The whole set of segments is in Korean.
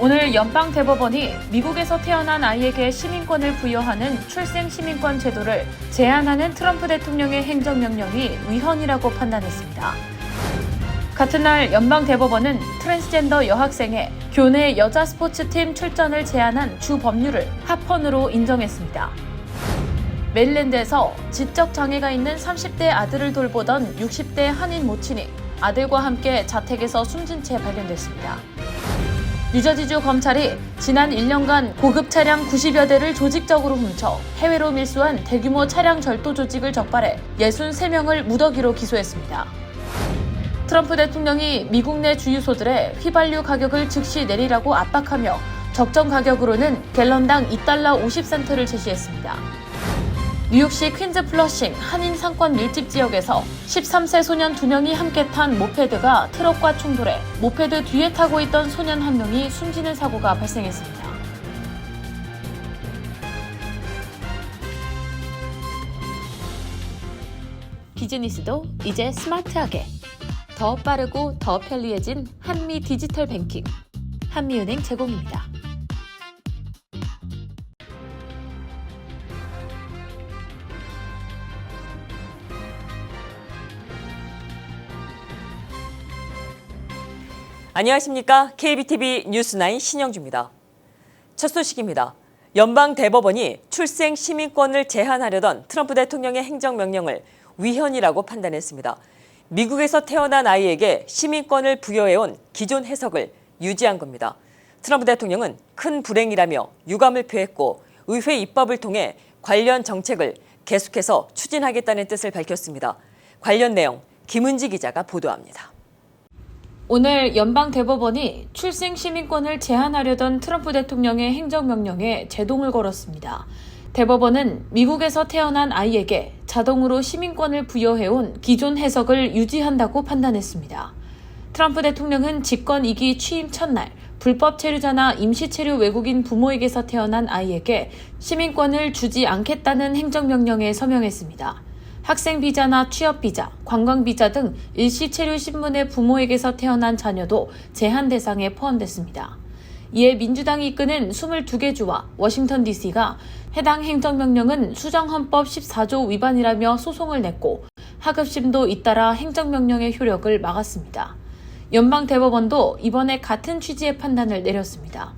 오늘 연방대법원이 미국에서 태어난 아이에게 시민권을 부여하는 출생시민권 제도를 제한하는 트럼프 대통령의 행정명령이 위헌이라고 판단했습니다. 같은 날 연방대법원은 트랜스젠더 여학생의 교내 여자 스포츠팀 출전을 제한한 주 법률을 합헌으로 인정했습니다. 메릴랜드에서 지적 장애가 있는 30대 아들을 돌보던 60대 한인 모친이 아들과 함께 자택에서 숨진 채 발견됐습니다. 뉴저지주 검찰이 지난 1년간 고급 차량 90여 대를 조직적으로 훔쳐 해외로 밀수한 대규모 차량 절도 조직을 적발해 63명을 무더기로 기소했습니다. 트럼프 대통령이 미국 내 주유소들의 휘발유 가격을 즉시 내리라고 압박하며 적정 가격으로는 갤런당 $2 50센트를 제시했습니다. 뉴욕시 퀸즈 플러싱 한인 상권 밀집 지역에서 13세 소년 2명이 함께 탄 모페드가 트럭과 충돌해 모페드 뒤에 타고 있던 소년 1명이 숨지는 사고가 발생했습니다. 비즈니스도 이제 스마트하게 더 빠르고 더 편리해진 한미 디지털 뱅킹 한미은행 제공입니다. 안녕하십니까. KBTV 뉴스9 신영주입니다. 첫 소식입니다. 연방대법원이 출생 시민권을 제한하려던 트럼프 대통령의 행정명령을 위헌이라고 판단했습니다. 미국에서 태어난 아이에게 시민권을 부여해온 기존 해석을 유지한 겁니다. 트럼프 대통령은 큰 불행이라며 유감을 표했고 의회 입법을 통해 관련 정책을 계속해서 추진하겠다는 뜻을 밝혔습니다. 관련 내용 김은지 기자가 보도합니다. 오늘 연방대법원이 출생 시민권을 제한하려던 트럼프 대통령의 행정명령에 제동을 걸었습니다. 대법원은 미국에서 태어난 아이에게 자동으로 시민권을 부여해온 기존 해석을 유지한다고 판단했습니다. 트럼프 대통령은 집권 2기 취임 첫날 불법 체류자나 임시 체류 외국인 부모에게서 태어난 아이에게 시민권을 주지 않겠다는 행정명령에 서명했습니다. 학생 비자나 취업 비자, 관광 비자 등 일시 체류 신분의 부모에게서 태어난 자녀도 제한 대상에 포함됐습니다. 이에 민주당이 이끄는 22개 주와 워싱턴 DC가 해당 행정명령은 수정헌법 14조 위반이라며 소송을 냈고 하급심도 잇따라 행정명령의 효력을 막았습니다. 연방대법원도 이번에 같은 취지의 판단을 내렸습니다.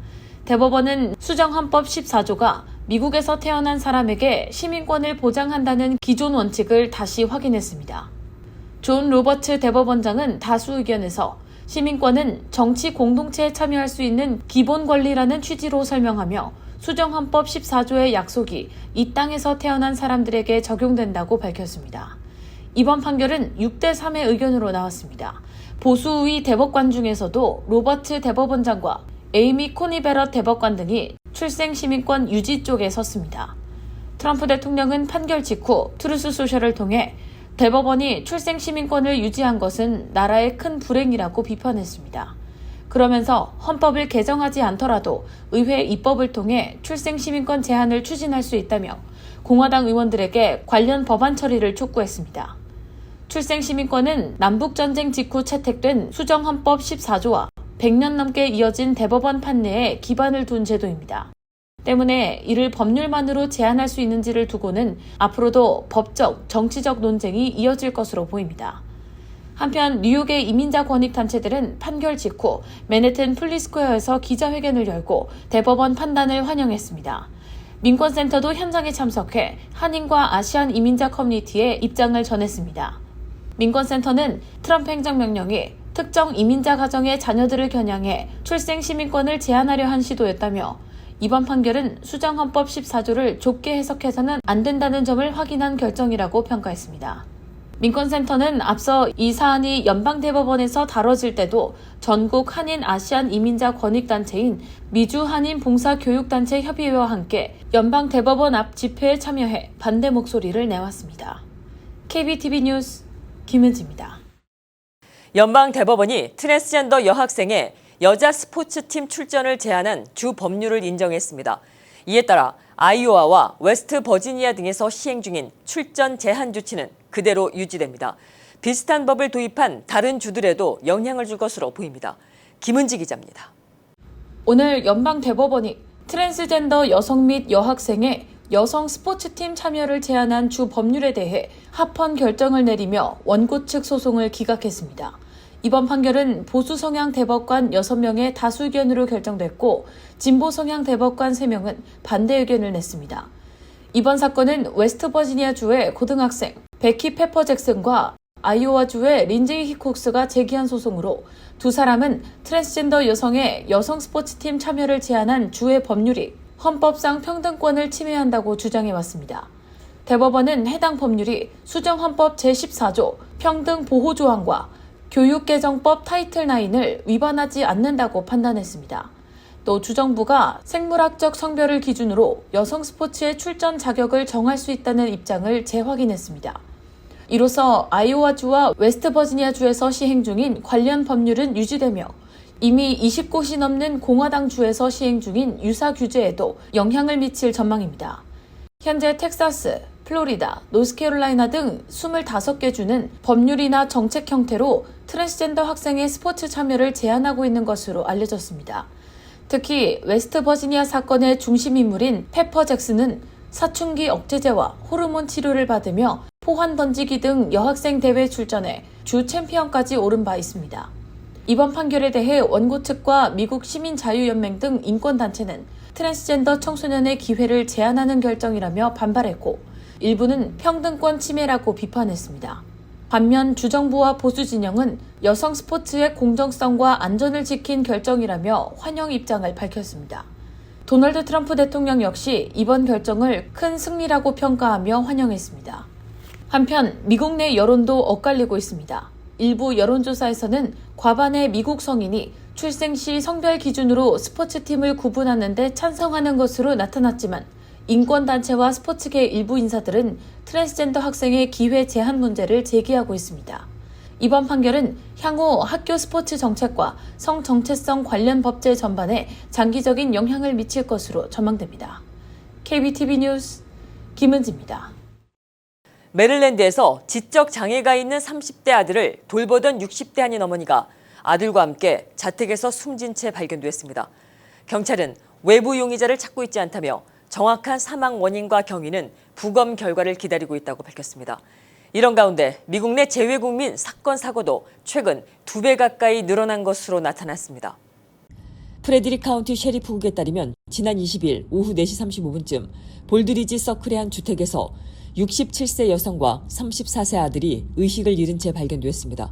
대법원은 수정헌법 14조가 미국에서 태어난 사람에게 시민권을 보장한다는 기존 원칙을 다시 확인했습니다. 존 로버츠 대법원장은 다수 의견에서 시민권은 정치 공동체에 참여할 수 있는 기본 권리라는 취지로 설명하며 수정헌법 14조의 약속이 이 땅에서 태어난 사람들에게 적용된다고 밝혔습니다. 이번 판결은 6대3의 의견으로 나왔습니다. 보수의 대법관 중에서도 로버츠 대법원장과 에이미 코니 베럿 대법관 등이 출생 시민권 유지 쪽에 섰습니다. 트럼프 대통령은 판결 직후 트루스 소셜을 통해 대법원이 출생 시민권을 유지한 것은 나라의 큰 불행이라고 비판했습니다. 그러면서 헌법을 개정하지 않더라도 의회 입법을 통해 출생 시민권 제한을 추진할 수 있다며 공화당 의원들에게 관련 법안 처리를 촉구했습니다. 출생 시민권은 남북전쟁 직후 채택된 수정헌법 14조와 100년 넘게 이어진 대법원 판례에 기반을 둔 제도입니다. 때문에 이를 법률만으로 제한할 수 있는지를 두고는 앞으로도 법적, 정치적 논쟁이 이어질 것으로 보입니다. 한편 뉴욕의 이민자 권익단체들은 판결 직후 맨해튼 플리스퀘어에서 기자회견을 열고 대법원 판단을 환영했습니다. 민권센터도 현장에 참석해 한인과 아시안 이민자 커뮤니티에 입장을 전했습니다. 민권센터는 트럼프 행정명령이 특정 이민자 가정의 자녀들을 겨냥해 출생 시민권을 제한하려 한 시도였다며 이번 판결은 수정헌법 14조를 좁게 해석해서는 안 된다는 점을 확인한 결정이라고 평가했습니다. 민권센터는 앞서 이 사안이 연방대법원에서 다뤄질 때도 전국 한인 아시안 이민자 권익단체인 미주 한인 봉사교육단체 협의회와 함께 연방대법원 앞 집회에 참여해 반대 목소리를 내왔습니다. KBTV 뉴스 김은지입니다. 연방대법원이 트랜스젠더 여학생의 여자 스포츠팀 출전을 제한한 주 법률을 인정했습니다. 이에 따라 아이오와와 웨스트 버지니아 등에서 시행 중인 출전 제한 조치는 그대로 유지됩니다. 비슷한 법을 도입한 다른 주들에도 영향을 줄 것으로 보입니다. 김은지 기자입니다. 오늘 연방대법원이 트랜스젠더 여성 및 여학생의 여성 스포츠팀 참여를 제한한 주 법률에 대해 합헌 결정을 내리며 원고 측 소송을 기각했습니다. 이번 판결은 보수 성향 대법관 6명의 다수 의견으로 결정됐고 진보 성향 대법관 3명은 반대 의견을 냈습니다. 이번 사건은 웨스트버지니아주의 고등학생 베키 페퍼 잭슨과 아이오와주의 린제이 히콕스가 제기한 소송으로 두 사람은 트랜스젠더 여성의 여성 스포츠팀 참여를 제한한 주의 법률이 헌법상 평등권을 침해한다고 주장해왔습니다. 대법원은 해당 법률이 수정헌법 제14조 평등보호조항과 교육개정법 타이틀 9을 위반하지 않는다고 판단했습니다. 또 주정부가 생물학적 성별을 기준으로 여성 스포츠의 출전 자격을 정할 수 있다는 입장을 재확인했습니다. 이로써 아이오와주와 웨스트버지니아주에서 시행 중인 관련 법률은 유지되며 이미 20곳이 넘는 공화당주에서 시행 중인 유사 규제에도 영향을 미칠 전망입니다. 현재 텍사스, 플로리다, 노스캐롤라이나 등 25개 주는 법률이나 정책 형태로 트랜스젠더 학생의 스포츠 참여를 제한하고 있는 것으로 알려졌습니다. 특히 웨스트버지니아 사건의 중심 인물인 페퍼 잭슨은 사춘기 억제제와 호르몬 치료를 받으며 포환 던지기 등 여학생 대회 출전해 주 챔피언까지 오른 바 있습니다. 이번 판결에 대해 원고 측과 미국 시민자유연맹 등 인권단체는 트랜스젠더 청소년의 기회를 제한하는 결정이라며 반발했고 일부는 평등권 침해라고 비판했습니다. 반면 주정부와 보수 진영은 여성 스포츠의 공정성과 안전을 지킨 결정이라며 환영 입장을 밝혔습니다. 도널드 트럼프 대통령 역시 이번 결정을 큰 승리라고 평가하며 환영했습니다. 한편 미국 내 여론도 엇갈리고 있습니다. 일부 여론조사에서는 과반의 미국 성인이 출생 시 성별 기준으로 스포츠팀을 구분하는 데 찬성하는 것으로 나타났지만 인권단체와 스포츠계 일부 인사들은 트랜스젠더 학생의 기회 제한 문제를 제기하고 있습니다. 이번 판결은 향후 학교 스포츠 정책과 성정체성 관련 법제 전반에 장기적인 영향을 미칠 것으로 전망됩니다. KBTV 뉴스 김은지입니다. 메릴랜드에서 지적 장애가 있는 30대 아들을 돌보던 60대 한인 어머니가 아들과 함께 자택에서 숨진 채 발견됐습니다. 경찰은 외부 용의자를 찾고 있지 않다며 정확한 사망 원인과 경위는 부검 결과를 기다리고 있다고 밝혔습니다. 이런 가운데 미국 내 재외국민 사건 사고도 최근 2배 가까이 늘어난 것으로 나타났습니다. 프레드릭 카운티 셰리프국에 따르면 지난 20일 오후 4시 35분쯤 볼드리지 서클의 한 주택에서 67세 여성과 34세 아들이 의식을 잃은 채 발견됐습니다.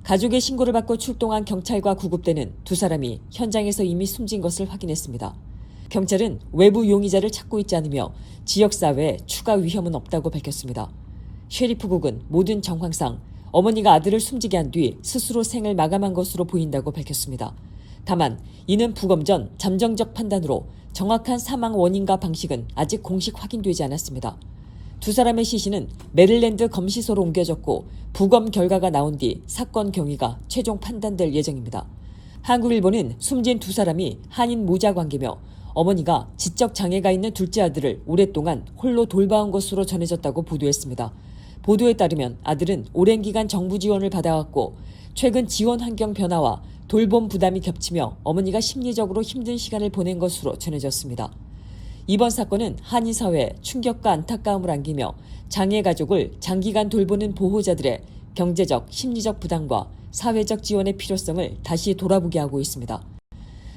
가족의 신고를 받고 출동한 경찰과 구급대는 두 사람이 현장에서 이미 숨진 것을 확인했습니다. 경찰은 외부 용의자를 찾고 있지 않으며 지역사회에 추가 위험은 없다고 밝혔습니다. 셰리프국은 모든 정황상 어머니가 아들을 숨지게 한 뒤 스스로 생을 마감한 것으로 보인다고 밝혔습니다. 다만 이는 부검 전 잠정적 판단으로 정확한 사망 원인과 방식은 아직 공식 확인되지 않았습니다. 두 사람의 시신은 메릴랜드 검시소로 옮겨졌고 부검 결과가 나온 뒤 사건 경위가 최종 판단될 예정입니다. 한국일보는 숨진 두 사람이 한인 모자 관계며 어머니가 지적 장애가 있는 둘째 아들을 오랫동안 홀로 돌봐온 것으로 전해졌다고 보도했습니다. 보도에 따르면 아들은 오랜 기간 정부 지원을 받아왔고 최근 지원 환경 변화와 돌봄 부담이 겹치며 어머니가 심리적으로 힘든 시간을 보낸 것으로 전해졌습니다. 이번 사건은 한인 사회에 충격과 안타까움을 안기며 장애 가족을 장기간 돌보는 보호자들의 경제적, 심리적 부담과 사회적 지원의 필요성을 다시 돌아보게 하고 있습니다.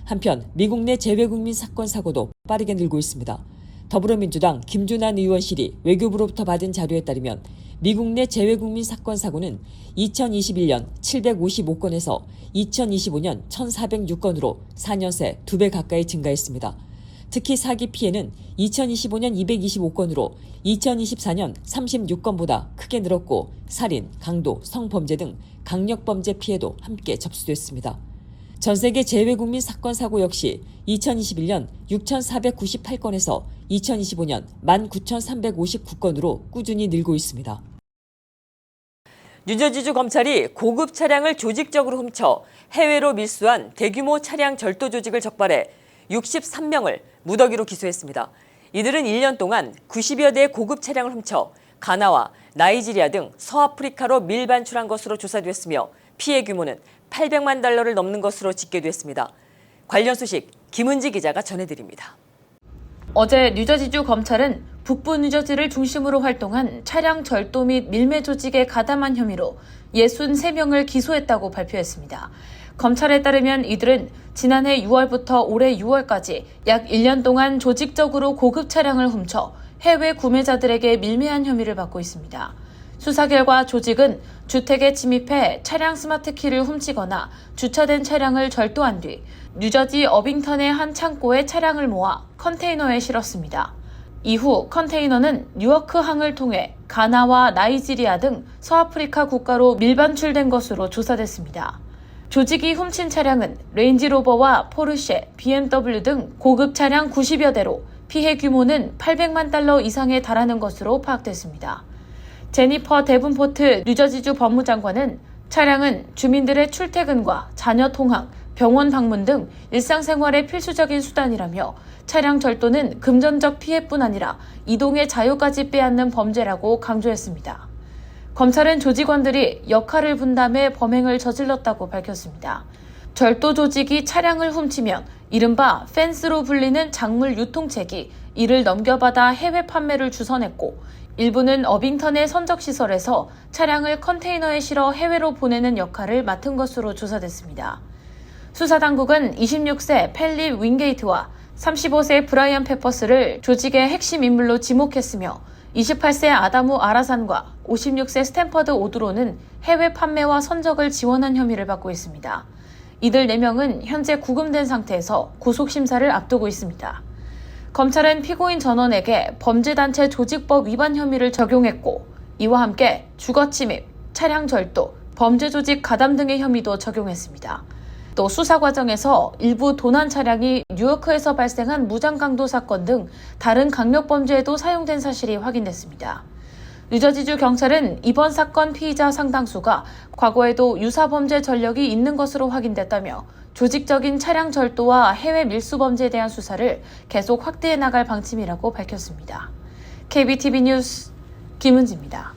한편 미국 내 재외국민 사건 사고도 빠르게 늘고 있습니다. 더불어민주당 김준환 의원실이 외교부로부터 받은 자료에 따르면 미국 내 재외국민 사건 사고는 2021년 755건에서 2025년 1406건으로 4년 새 2배 가까이 증가했습니다. 특히 사기 피해는 2025년 225건으로 2024년 36건보다 크게 늘었고 살인, 강도, 성범죄 등 강력범죄 피해도 함께 접수됐습니다. 전 세계 재외국민 사건 사고 역시 2021년 6,498건에서 2025년 19,359건으로 꾸준히 늘고 있습니다. 뉴저지주 검찰이 고급 차량을 조직적으로 훔쳐 해외로 밀수한 대규모 차량 절도 조직을 적발해 63명을 무더기로 기소했습니다. 이들은 1년 동안 90여 대의 고급 차량을 훔쳐 가나와 나이지리아 등 서아프리카로 밀반출한 것으로 조사됐으며 피해 규모는 $800만 넘는 것으로 집계됐습니다. 관련 소식 김은지 기자가 전해드립니다. 어제 뉴저지주 검찰은 북부 뉴저지를 중심으로 활동한 차량 절도 및 밀매 조직에 가담한 혐의로 63명을 기소했다고 발표했습니다. 검찰에 따르면 이들은 지난해 6월부터 올해 6월까지 약 1년 동안 조직적으로 고급 차량을 훔쳐 해외 구매자들에게 밀매한 혐의를 받고 있습니다. 수사 결과 조직은 주택에 침입해 차량 스마트키를 훔치거나 주차된 차량을 절도한 뒤 뉴저지 어빙턴의 한 창고에 차량을 모아 컨테이너에 실었습니다. 이후 컨테이너는 뉴워크항을 통해 가나와 나이지리아 등 서아프리카 국가로 밀반출된 것으로 조사됐습니다. 조직이 훔친 차량은 레인지로버와 포르쉐, BMW 등 고급 차량 90여 대로 피해 규모는 800만 달러 이상에 달하는 것으로 파악됐습니다. 제니퍼 데븐포트 뉴저지주 법무장관은 차량은 주민들의 출퇴근과 자녀 통학, 병원 방문 등 일상생활의 필수적인 수단이라며 차량 절도는 금전적 피해뿐 아니라 이동의 자유까지 빼앗는 범죄라고 강조했습니다. 검찰은 조직원들이 역할을 분담해 범행을 저질렀다고 밝혔습니다. 절도 조직이 차량을 훔치면 이른바 펜스로 불리는 작물 유통책이 이를 넘겨받아 해외 판매를 주선했고 일부는 어빙턴의 선적시설에서 차량을 컨테이너에 실어 해외로 보내는 역할을 맡은 것으로 조사됐습니다. 수사당국은 26세 펠리 윙게이트와 35세 브라이언 페퍼스를 조직의 핵심 인물로 지목했으며 28세 아다무 아라산과 56세 스탠퍼드 오드로는 해외 판매와 선적을 지원한 혐의를 받고 있습니다. 이들 4명은 현재 구금된 상태에서 구속심사를 앞두고 있습니다. 검찰은 피고인 전원에게 범죄단체 조직법 위반 혐의를 적용했고 이와 함께 주거침입, 차량 절도, 범죄조직 가담 등의 혐의도 적용했습니다. 또 수사 과정에서 일부 도난 차량이 뉴요크에서 발생한 무장강도 사건 등 다른 강력범죄에도 사용된 사실이 확인됐습니다. 뉴저지주 경찰은 이번 사건 피의자 상당수가 과거에도 유사범죄 전력이 있는 것으로 확인됐다며 조직적인 차량 절도와 해외 밀수범죄에 대한 수사를 계속 확대해 나갈 방침이라고 밝혔습니다. KBTV 뉴스 김은지입니다.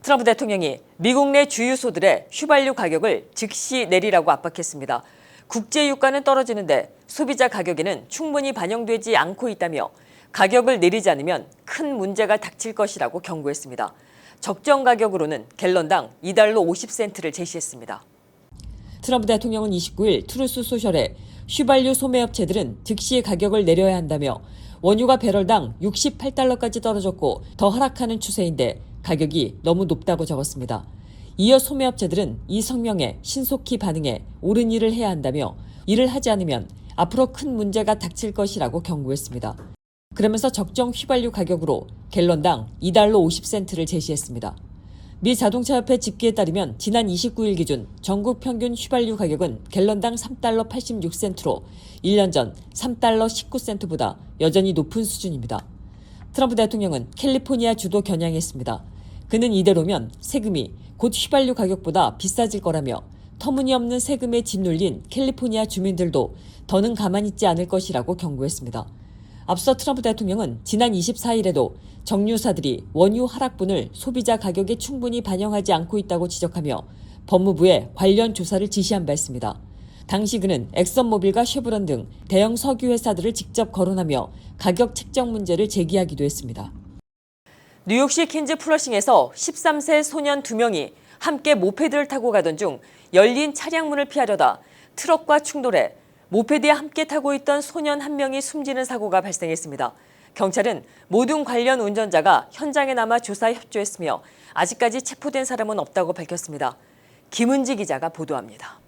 트럼프 대통령이 미국 내 주유소들의 휘발유 가격을 즉시 내리라고 압박했습니다. 국제 유가는 떨어지는데 소비자 가격에는 충분히 반영되지 않고 있다며 가격을 내리지 않으면 큰 문제가 닥칠 것이라고 경고했습니다. 적정 가격으로는 갤런당 $2 50센트를 제시했습니다. 트럼프 대통령은 29일 트루스 소셜에 휘발유 소매업체들은 즉시 가격을 내려야 한다며 원유가 배럴당 $68까지 떨어졌고 더 하락하는 추세인데 가격이 너무 높다고 적었습니다. 이어 소매업체들은 이 성명에 신속히 반응해 옳은 일을 해야 한다며 이를 하지 않으면 앞으로 큰 문제가 닥칠 것이라고 경고했습니다. 그러면서 적정 휘발유 가격으로 갤런당 $2 50센트를 제시했습니다. 미 자동차협회 집계에 따르면 지난 29일 기준 전국 평균 휘발유 가격은 갤런당 $3 86센트로 1년 전 $3 19센트보다 여전히 높은 수준입니다. 트럼프 대통령은 캘리포니아 주도 겨냥했습니다. 그는 이대로면 세금이 곧 휘발유 가격보다 비싸질 거라며 터무니없는 세금에 짓눌린 캘리포니아 주민들도 더는 가만히 있지 않을 것이라고 경고했습니다. 앞서 트럼프 대통령은 지난 24일에도 정유사들이 원유 하락분을 소비자 가격에 충분히 반영하지 않고 있다고 지적하며 법무부에 관련 조사를 지시한 바 있습니다. 당시 그는 엑선모빌과 쉐브론 등 대형 석유 회사들을 직접 거론하며 가격 책정 문제를 제기하기도 했습니다. 뉴욕시 퀸즈 플러싱에서 13세 소년 2명이 함께 모페드를 타고 가던 중 열린 차량 문을 피하려다 트럭과 충돌해 모페드에 함께 타고 있던 소년 1명이 숨지는 사고가 발생했습니다. 경찰은 모든 관련 운전자가 현장에 남아 조사에 협조했으며 아직까지 체포된 사람은 없다고 밝혔습니다. 김은지 기자가 보도합니다.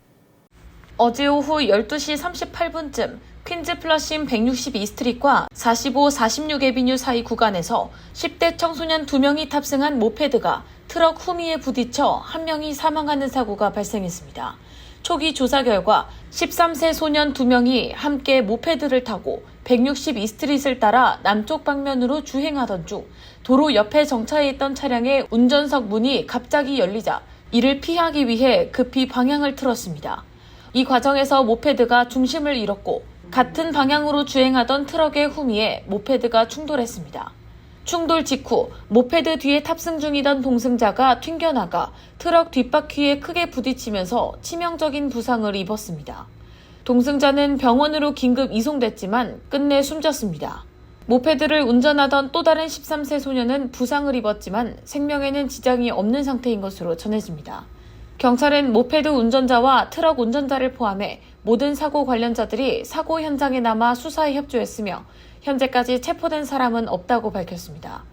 어제 오후 12시 38분쯤 퀸즈 플러싱 162스트릿과 45, 46에비뉴 사이 구간에서 10대 청소년 2명이 탑승한 모페드가 트럭 후미에 부딪혀 1명이 사망하는 사고가 발생했습니다. 초기 조사 결과 13세 소년 2명이 함께 모페드를 타고 162스트릿을 따라 남쪽 방면으로 주행하던 중 도로 옆에 정차해 있던 차량의 운전석 문이 갑자기 열리자 이를 피하기 위해 급히 방향을 틀었습니다. 이 과정에서 모페드가 중심을 잃었고 같은 방향으로 주행하던 트럭의 후미에 모페드가 충돌했습니다. 충돌 직후 모페드 뒤에 탑승 중이던 동승자가 튕겨나가 트럭 뒷바퀴에 크게 부딪히면서 치명적인 부상을 입었습니다. 동승자는 병원으로 긴급 이송됐지만 끝내 숨졌습니다. 모페드를 운전하던 또 다른 13세 소년은 부상을 입었지만 생명에는 지장이 없는 상태인 것으로 전해집니다. 경찰은 모페드 운전자와 트럭 운전자를 포함해 모든 사고 관련자들이 사고 현장에 남아 수사에 협조했으며 현재까지 체포된 사람은 없다고 밝혔습니다.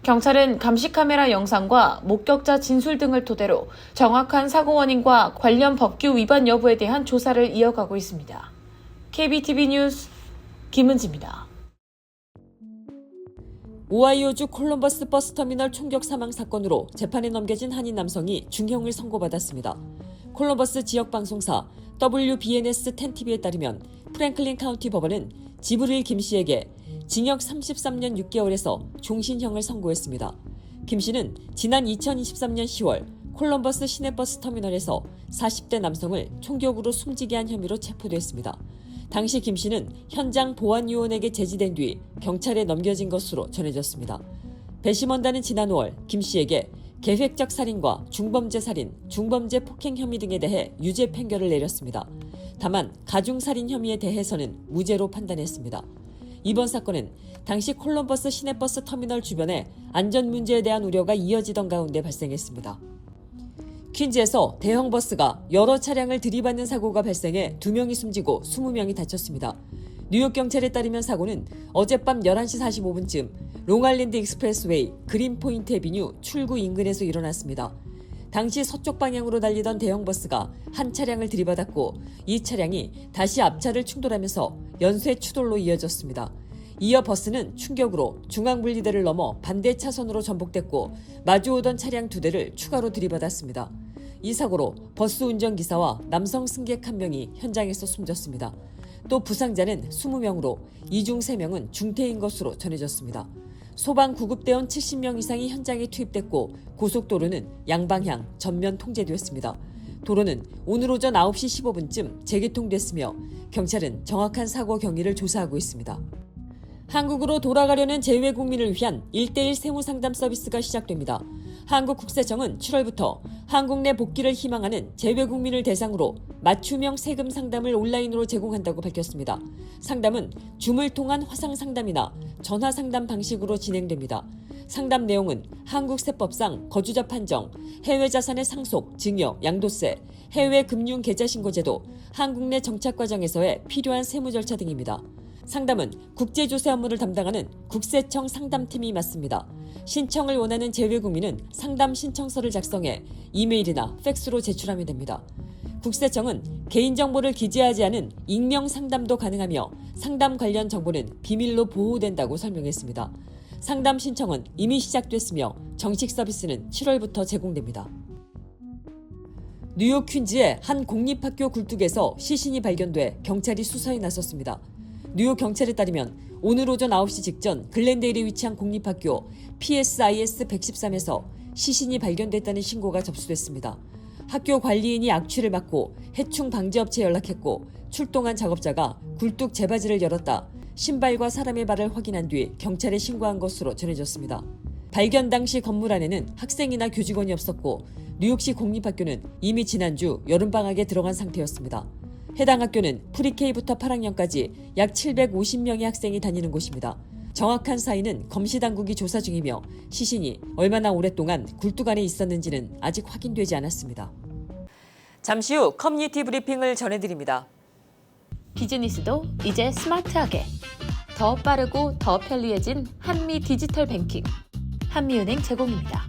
경찰은 감시카메라 영상과 목격자 진술 등을 토대로 정확한 사고 원인과 관련 법규 위반 여부에 대한 조사를 이어가고 있습니다. KBTV 뉴스 김은지입니다. 오하이오주 콜럼버스 버스터미널 총격 사망 사건으로 재판에 넘겨진 한인 남성이 중형을 선고받았습니다. 콜럼버스 지역방송사 WBNS-10TV에 따르면 프랭클린 카운티 법원은 지브릴 김 씨에게 징역 33년 6개월에서 종신형을 선고했습니다. 김 씨는 지난 2023년 10월 콜럼버스 시내버스 터미널에서 40대 남성을 총격으로 숨지게 한 혐의로 체포됐습니다. 당시 김 씨는 현장 보안요원에게 제지된 뒤 경찰에 넘겨진 것으로 전해졌습니다. 배심원단은 지난 5월 김 씨에게 계획적 살인과 중범죄 살인, 중범죄 폭행 혐의 등에 대해 유죄 판결을 내렸습니다. 다만 가중살인 혐의에 대해서는 무죄로 판단했습니다. 이번 사건은 당시 콜럼버스 시내버스 터미널 주변에 안전 문제에 대한 우려가 이어지던 가운데 발생했습니다. 퀸즈에서 대형 버스가 여러 차량을 들이받는 사고가 발생해 2명이 숨지고 20명이 다쳤습니다. 뉴욕 경찰에 따르면 사고는 어젯밤 11시 45분쯤 롱아일랜드 익스프레스웨이 그린포인트 애비뉴 출구 인근에서 일어났습니다. 당시 서쪽 방향으로 달리던 대형 버스가 한 차량을 들이받았고 이 차량이 다시 앞차를 충돌하면서 연쇄 추돌로 이어졌습니다. 이어 버스는 충격으로 중앙분리대를 넘어 반대 차선으로 전복됐고 마주오던 차량 2대를 추가로 들이받았습니다. 이 사고로 버스 운전기사와 남성 승객 1명이 현장에서 숨졌습니다. 또 부상자는 20명으로 이 중 3명은 중태인 것으로 전해졌습니다. 소방 구급대원 70명 이상이 현장에 투입됐고 고속도로는 양방향 전면 통제되었습니다. 도로는 오늘 오전 9시 15분쯤 재개통됐으며 경찰은 정확한 사고 경위를 조사하고 있습니다. 한국으로 돌아가려는 재외국민을 위한 1:1 세무상담 서비스가 시작됩니다. 한국국세청은 7월부터 한국 내 복귀를 희망하는 재외국민을 대상으로 맞춤형 세금 상담을 온라인으로 제공한다고 밝혔습니다. 상담은 줌을 통한 화상 상담이나 전화 상담 방식으로 진행됩니다. 상담 내용은 한국세법상 거주자 판정, 해외 자산의 상속, 증여, 양도세, 해외 금융 계좌 신고 제도, 한국 내 정착 과정에서의 필요한 세무 절차 등입니다. 상담은 국제조세 업무를 담당하는 국세청 상담팀이 맡습니다. 신청을 원하는 재외국민은 상담 신청서를 작성해 이메일이나 팩스로 제출하면 됩니다. 국세청은 개인정보를 기재하지 않은 익명 상담도 가능하며 상담 관련 정보는 비밀로 보호된다고 설명했습니다. 상담 신청은 이미 시작됐으며 정식 서비스는 7월부터 제공됩니다. 뉴욕 퀸즈의 한 공립학교 굴뚝에서 시신이 발견돼 경찰이 수사에 나섰습니다. 뉴욕 경찰에 따르면 오늘 오전 9시 직전 글렌데일에 위치한 공립학교 PSIS 113에서 시신이 발견됐다는 신고가 접수됐습니다. 학교 관리인이 악취를 맡고 해충 방지업체에 연락했고 출동한 작업자가 굴뚝 제바지를 열었다 신발과 사람의 발을 확인한 뒤 경찰에 신고한 것으로 전해졌습니다. 발견 당시 건물 안에는 학생이나 교직원이 없었고 뉴욕시 공립학교는 이미 지난주 여름방학에 들어간 상태였습니다. 해당 학교는 프리K부터 8학년까지 약 750명의 학생이 다니는 곳입니다. 정확한 사인은 검시당국이 조사 중이며 시신이 얼마나 오랫동안 굴뚝 안에 있었는지는 아직 확인되지 않았습니다. 잠시 후 커뮤니티 브리핑을 전해드립니다. 비즈니스도 이제 스마트하게 더 빠르고 더 편리해진 한미 디지털 뱅킹 한미은행 제공입니다.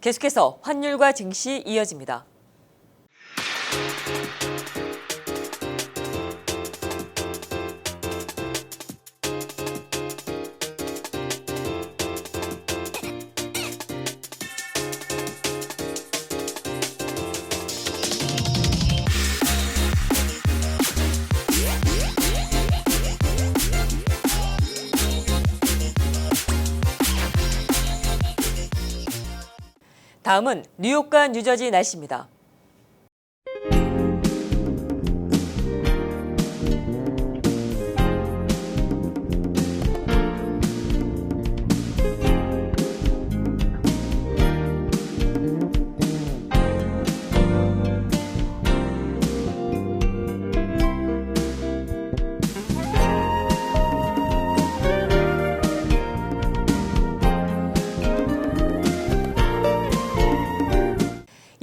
계속해서 환율과 증시 이어집니다. 다음은 뉴욕과 뉴저지 날씨입니다.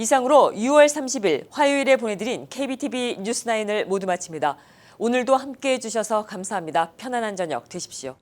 이상으로 6월 30일 화요일에 보내드린 KBTV 뉴스9을 모두 마칩니다. 오늘도 함께해 주셔서 감사합니다. 편안한 저녁 되십시오.